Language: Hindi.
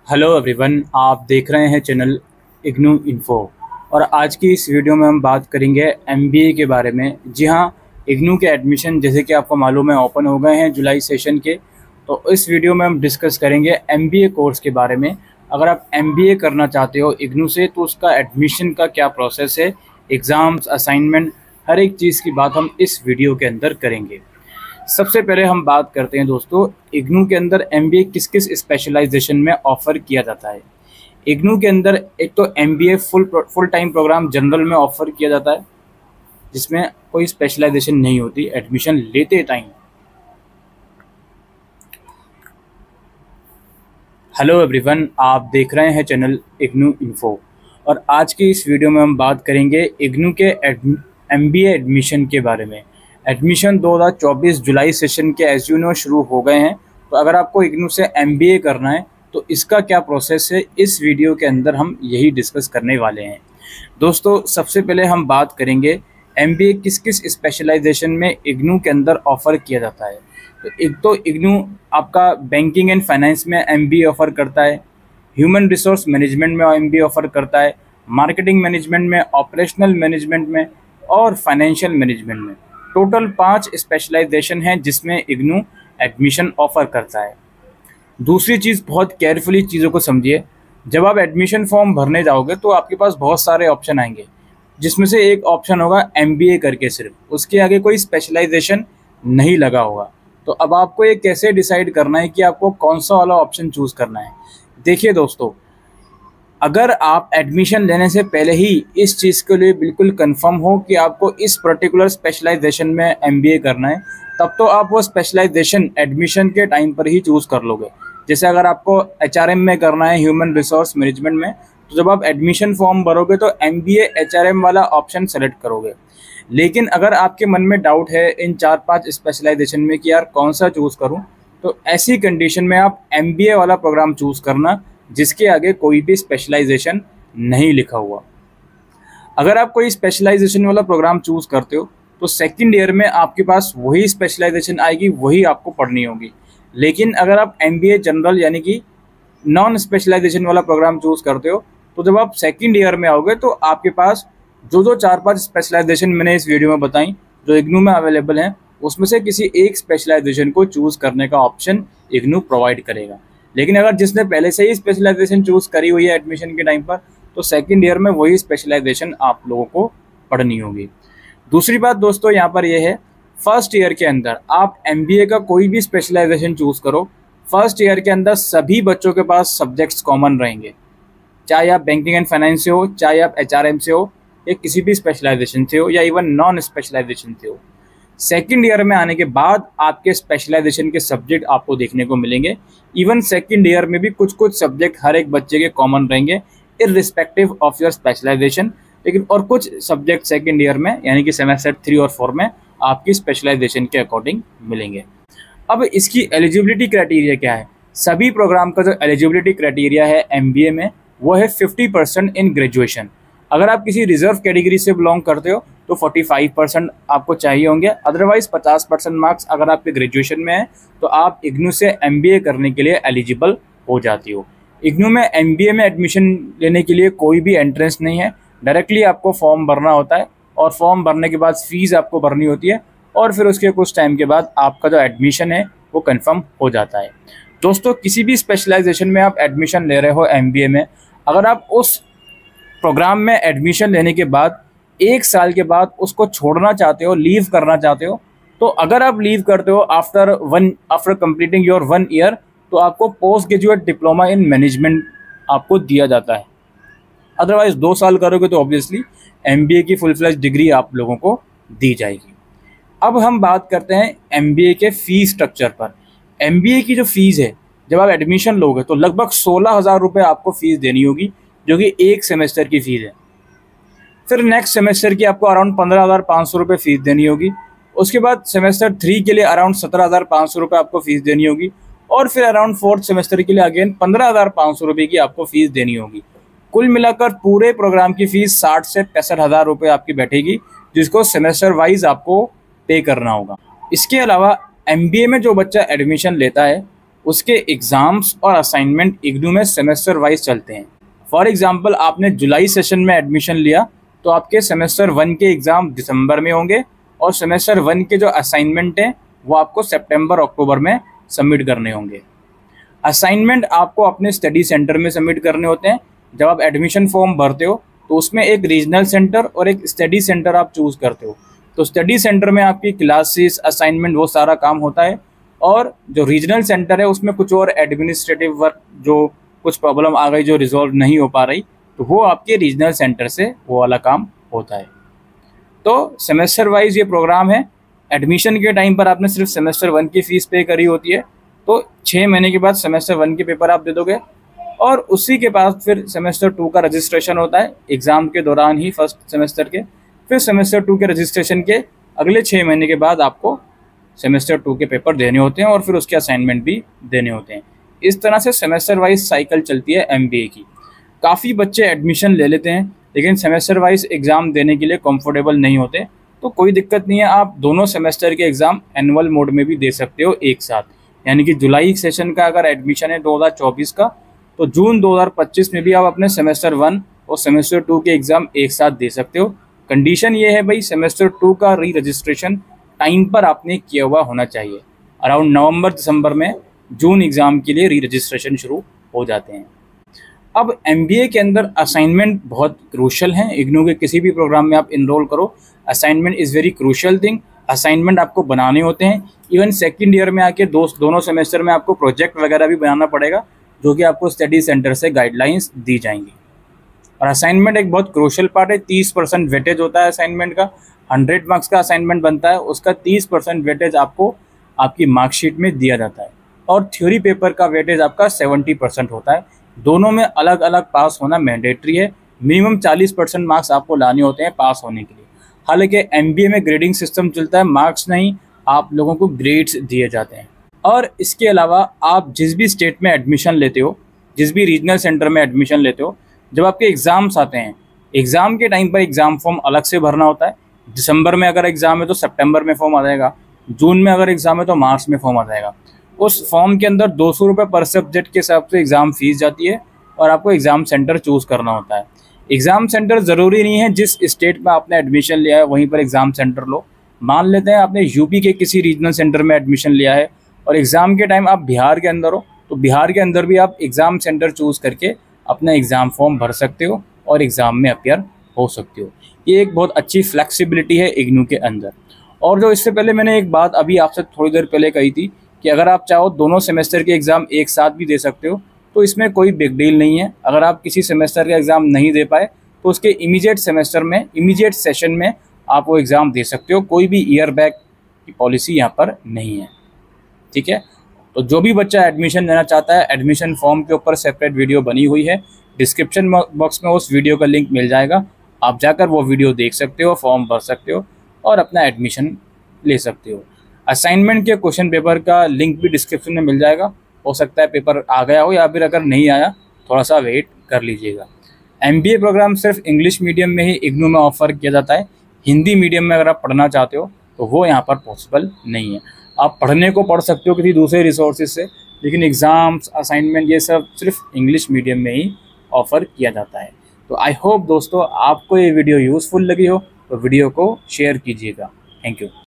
हेलो एवरीवन, आप देख रहे हैं चैनल इग्नू इन्फो। और आज की इस वीडियो में हम बात करेंगे एमबीए के बारे में। जी हाँ, इग्नू के एडमिशन जैसे कि आपको मालूम है ओपन हो गए हैं जुलाई सेशन के। तो इस वीडियो में हम डिस्कस करेंगे एमबीए कोर्स के बारे में। अगर आप एमबीए करना चाहते हो इग्नू से तो उसका एडमिशन का क्या प्रोसेस है, एग्ज़ाम्स, असाइनमेंट, हर एक चीज़ की बात हम इस वीडियो के अंदर करेंगे। सबसे पहले हम बात करते हैं दोस्तों, इग्नू के अंदर एमबीए किस किस स्पेशलाइजेशन में ऑफ़र किया जाता है। इग्नू के अंदर एक तो MBA full time program general में ऑफ़र किया जाता है, जिसमें कोई स्पेशलाइजेशन नहीं होती एडमिशन लेते टाइम। हेलो एवरीवन, आप देख रहे हैं चैनल इग्नू इन्फो। और आज की इस वीडियो में हम बात करेंगे इग्नू के एमबीए एडमिशन के बारे में। एडमिशन 2024 जुलाई सेशन के एज यू नो शुरू हो गए हैं। तो अगर आपको इग्नू से एमबीए करना है तो इसका क्या प्रोसेस है, इस वीडियो के अंदर हम यही डिस्कस करने वाले हैं। दोस्तों, सबसे पहले हम बात करेंगे एमबीए किस किस स्पेशलाइजेशन में इग्नू के अंदर ऑफ़र किया जाता है। तो एक तो इग्नू आपका बैंकिंग एंड फाइनेंस में एमबीए ऑफ़र करता है, ह्यूमन रिसोर्स मैनेजमेंट में एमबीए ऑफ़र करता है, मार्केटिंग मैनेजमेंट में, ऑपरेशनल मैनेजमेंट में और फाइनेंशियल मैनेजमेंट में। टोटल 5 स्पेशलाइजेशन हैं जिसमें इग्नू एडमिशन ऑफ़र करता है। दूसरी चीज़, बहुत केयरफुली चीज़ों को समझिए। जब आप एडमिशन फॉर्म भरने जाओगे तो आपके पास बहुत सारे ऑप्शन आएंगे, जिसमें से एक ऑप्शन होगा एमबीए करके, सिर्फ उसके आगे कोई स्पेशलाइजेशन नहीं लगा होगा। तो अब आपको ये कैसे डिसाइड करना है कि आपको कौन सा वाला ऑप्शन चूज़ करना है। देखिए दोस्तों, अगर आप एडमिशन लेने से पहले ही इस चीज़ के लिए बिल्कुल कंफर्म हो कि आपको इस पर्टिकुलर स्पेशलाइजेशन में एमबीए करना है, तब तो आप वो स्पेशलाइजेशन एडमिशन के टाइम पर ही चूज़ कर लोगे। जैसे अगर आपको एचआरएम में करना है, ह्यूमन रिसोर्स मैनेजमेंट में, तो जब आप एडमिशन फॉर्म भरोगे तो एमबीए एचआरएम वाला ऑप्शन सेलेक्ट करोगे। लेकिन अगर आपके मन में डाउट है इन 4-5 स्पेशलाइजेशन में कि यार कौन सा चूज़ करूँ, तो ऐसी कंडीशन में आप एमबीए वाला प्रोग्राम चूज़ करना जिसके आगे कोई भी स्पेशलाइजेशन नहीं लिखा हुआ। अगर आप कोई स्पेशलाइजेशन वाला प्रोग्राम चूज़ करते हो तो सेकंड ईयर में आपके पास वही स्पेशलाइजेशन आएगी, वही आपको पढ़नी होगी। लेकिन अगर आप एमबीए जनरल यानी कि नॉन स्पेशलाइजेशन वाला प्रोग्राम चूज़ करते हो तो जब आप सेकंड ईयर में आओगे तो आपके पास जो 4-5 स्पेशलाइजेशन मैंने इस वीडियो में बताई जो इग्नू में अवेलेबल हैं, उसमें से किसी एक स्पेशलाइजेशन को चूज़ करने का ऑप्शन इग्नू प्रोवाइड करेगा। लेकिन अगर जिसने पहले से ही स्पेशलाइजेशन चूज़ करी हुई है एडमिशन के टाइम पर, तो सेकंड ईयर में वही स्पेशलाइजेशन आप लोगों को पढ़नी होगी। दूसरी बात दोस्तों यहाँ पर यह है, फर्स्ट ईयर के अंदर आप एमबीए का कोई भी स्पेशलाइजेशन चूज़ करो, फर्स्ट ईयर के अंदर सभी बच्चों के पास सब्जेक्ट्स कॉमन रहेंगे। चाहे आप बैंकिंग एंड फाइनेंस से हो, चाहे आप एचआरएम से हो, या किसी भी स्पेशलाइजेशन से हो, या इवन नॉन स्पेशलाइजेशन से हो। सेकंड ईयर में आने के बाद आपके स्पेशलाइजेशन के सब्जेक्ट आपको देखने को मिलेंगे। इवन सेकंड ईयर में भी कुछ कुछ सब्जेक्ट हर एक बच्चे के कॉमन रहेंगे इररिस्पेक्टिव ऑफ योर स्पेशलाइजेशन। लेकिन और कुछ सब्जेक्ट सेकंड ईयर में यानी कि सेमेस्टर 3 और 4 में आपकी स्पेशलाइजेशन के अकॉर्डिंग मिलेंगे। अब इसकी एलिजिबिलिटी क्राइटेरिया क्या है? सभी प्रोग्राम का जो एलिजिबिलिटी क्राइटेरिया है एमबीए में वो है 50% इन ग्रेजुएशन। अगर आप किसी रिजर्व कैटेगरी से बिलोंग करते हो तो 45% आपको चाहिए होंगे। अदरवाइज 50% मार्क्स अगर आपके ग्रेजुएशन में है तो आप इग्नू से एमबीए करने के लिए एलिजिबल हो जाती हो। इग्नू में एमबीए में एडमिशन लेने के लिए कोई भी एंट्रेंस नहीं है, डायरेक्टली आपको फॉर्म भरना होता है और फॉर्म भरने के बाद फीस आपको भरनी होती है और फिर उसके कुछ टाइम के बाद आपका जो एडमिशन है वो कंफर्म हो जाता है। दोस्तों, किसी भी स्पेशलाइजेशन में आप एडमिशन ले रहे हो एमबीए में, अगर आप उस प्रोग्राम में एडमिशन लेने के बाद 1 साल के बाद उसको छोड़ना चाहते हो, लीव करना चाहते हो, तो अगर आप लीव करते हो आफ्टर कंप्लीटिंग योर 1 ईयर, तो आपको post graduate diploma in management आपको दिया जाता है। अदरवाइज 2 साल करोगे तो ऑब्वियसली एमबीए की फुल फ्लेज डिग्री आप लोगों को दी जाएगी। अब हम बात करते हैं एमबीए के फीस स्ट्रक्चर पर। एमबीए की जो फीस है जब आप एडमिशन लोगे तो लगभग 16,000 रुपये आपको फीस देनी होगी, जो कि एक सेमेस्टर की फ़ीस है। फिर नेक्स्ट सेमेस्टर की आपको अराउंड 15,500 रुपये फ़ीस देनी होगी। उसके बाद सेमेस्टर 3 के लिए अराउंड 17,500 रुपये आपको फ़ीस देनी होगी। और फिर अराउंड 4th सेमेस्टर के लिए अगेन 15,500 रुपये की आपको फ़ीस देनी होगी। कुल मिलाकर पूरे प्रोग्राम की फ़ीस 60 से 65,000 रुपये आपकी बैठेगी, जिसको सेमेस्टर वाइज आपको पे करना होगा। इसके अलावा एमबीए में जो बच्चा एडमिशन लेता है उसके एग्ज़ाम्स और असाइनमेंट इग्नू में सेमेस्टर वाइज चलते हैं। फॉर एग्ज़ाम्पल आपने जुलाई सेशन में एडमिशन लिया तो आपके सेमेस्टर 1 के एग्ज़ाम दिसंबर में होंगे और सेमेस्टर 1 के जो असाइनमेंट हैं वो आपको सितंबर अक्टूबर में सबमिट करने होंगे। असाइनमेंट आपको अपने स्टडी सेंटर में सबमिट करने होते हैं। जब आप एडमिशन फॉर्म भरते हो तो उसमें एक रीजनल सेंटर और एक स्टडी सेंटर आप चूज़ करते हो। तो स्टडी सेंटर में आपकी क्लासेस, असाइनमेंट, वो सारा काम होता है, और जो रीजनल सेंटर है उसमें कुछ और एडमिनिस्ट्रेटिव वर्क, जो कुछ प्रॉब्लम आ गई जो रिजॉल्व नहीं हो पा रही, तो वो आपके रीजनल सेंटर से वो वाला काम होता है। तो सेमेस्टर वाइज ये प्रोग्राम है। एडमिशन के टाइम पर आपने सिर्फ सेमेस्टर 1 की फ़ीस पे करी होती है, तो 6 महीने के बाद सेमेस्टर 1 के पेपर आप दे दोगे और उसी के बाद फिर सेमेस्टर 2 का रजिस्ट्रेशन होता है एग्ज़ाम के दौरान ही, फर्स्ट सेमेस्टर के। फिर सेमेस्टर 2 के रजिस्ट्रेशन के अगले 6 महीने के बाद आपको सेमेस्टर 2 के पेपर देने होते हैं और फिर उसके असाइनमेंट भी देने होते हैं। इस तरह से सेमेस्टर वाइज साइकिल चलती है MBA की। काफ़ी बच्चे एडमिशन ले लेते हैं लेकिन सेमेस्टर वाइज एग्ज़ाम देने के लिए कंफर्टेबल नहीं होते, तो कोई दिक्कत नहीं है, आप दोनों सेमेस्टर के एग्ज़ाम एनुअल मोड में भी दे सकते हो एक साथ। यानी कि जुलाई सेशन का अगर एडमिशन है 2024 का, तो जून 2025 में भी आप अपने सेमेस्टर 1 और सेमेस्टर 2 के एग्ज़ाम एक साथ दे सकते हो। कंडीशन ये है भाई, सेमेस्टर 2 का री रजिस्ट्रेशन टाइम पर आपने किया हुआ होना चाहिए। अराउंड नवंबर दिसंबर में जून एग्ज़ाम के लिए री रजिस्ट्रेशन शुरू हो जाते हैं। अब MBA के अंदर असाइनमेंट बहुत क्रूशल हैं। इग्नू के किसी भी प्रोग्राम में आप इनरोल करो, assignment is very crucial thing. Assignment आपको बनाने होते हैं। इवन सेकंड ईयर में आके दोनों सेमेस्टर में आपको प्रोजेक्ट वगैरह भी बनाना पड़ेगा, जो कि आपको स्टडी सेंटर से गाइडलाइंस दी जाएंगी। और असाइनमेंट एक बहुत क्रूशल पार्ट है। 30% वेटेज होता है असाइनमेंट का। 100 मार्क्स का असाइनमेंट बनता है, उसका 30% वेटेज आपको आपकी मार्कशीट में दिया जाता है, और थ्योरी पेपर का वेटेज आपका 70% होता है। दोनों में अलग अलग पास होना मैंडेटरी है। मिनिमम 40% मार्क्स आपको लाने होते हैं पास होने के लिए। हालांकि MBA में ग्रेडिंग सिस्टम चलता है, मार्क्स नहीं, आप लोगों को ग्रेड्स दिए जाते हैं। और इसके अलावा आप जिस भी स्टेट में एडमिशन लेते हो, जिस भी रीजनल सेंटर में एडमिशन लेते हो, जब आपके एग्ज़ाम्स आते हैं, एग्ज़ाम के टाइम पर एग्ज़ाम फॉर्म अलग से भरना होता है। दिसंबर में अगर एग्ज़ाम है तो सितंबर में फॉर्म आ जाएगा, जून में अगर एग्ज़ाम है तो मार्च में फॉर्म आ जाएगा। उस फॉर्म के अंदर 200 रुपये पर सब्जेक्ट के हिसाब से एग्ज़ाम फीस जाती है और आपको एग्ज़ाम सेंटर चूज़ करना होता है। एग्ज़ाम सेंटर ज़रूरी नहीं है जिस स्टेट में आपने एडमिशन लिया है वहीं पर एग्ज़ाम सेंटर लो। मान लेते हैं आपने यूपी के किसी रीजनल सेंटर में एडमिशन लिया है और एग्ज़ाम के टाइम आप बिहार के अंदर हो, तो बिहार के अंदर भी आप एग्ज़ाम सेंटर चूज़ करके अपना एग्ज़ाम फॉर्म भर सकते हो और एग्ज़ाम में अपीयर हो सकते हो। ये एक बहुत अच्छी फ्लेक्सिबिलिटी है इग्नू के अंदर। और जो इससे पहले मैंने एक बात अभी आपसे थोड़ी देर पहले कही थी कि अगर आप चाहो दोनों सेमेस्टर के एग्ज़ाम एक साथ भी दे सकते हो, तो इसमें कोई बिग डील नहीं है। अगर आप किसी सेमेस्टर का एग्ज़ाम नहीं दे पाए तो उसके इमीडिएट सेशन में आप वो एग्ज़ाम दे सकते हो। कोई भी ईयर बैक की पॉलिसी यहाँ पर नहीं है, ठीक है। तो जो भी बच्चा एडमिशन लेना चाहता है, एडमिशन फॉर्म के ऊपर सेपरेट वीडियो बनी हुई है, डिस्क्रिप्शन बॉक्स में उस वीडियो का लिंक मिल जाएगा। आप जाकर वो वीडियो देख सकते हो, फॉर्म भर सकते हो और अपना एडमिशन ले सकते हो। असाइनमेंट के क्वेश्चन पेपर का लिंक भी डिस्क्रिप्शन में मिल जाएगा। हो सकता है पेपर आ गया हो, या फिर अगर नहीं आया थोड़ा सा वेट कर लीजिएगा। MBA प्रोग्राम सिर्फ इंग्लिश मीडियम में ही इग्नू में ऑफ़र किया जाता है। हिंदी मीडियम में अगर आप पढ़ना चाहते हो तो वो यहाँ पर पॉसिबल नहीं है। आप पढ़ने को पढ़ सकते हो किसी दूसरे रिसोर्सेज से, लेकिन एग्ज़ाम्स, असाइनमेंट, ये सब सिर्फ इंग्लिश मीडियम में ही ऑफ़र किया जाता है। तो आई होप दोस्तों आपको ये वीडियो यूज़फुल लगी हो, तो वीडियो को शेयर कीजिएगा। Thank you.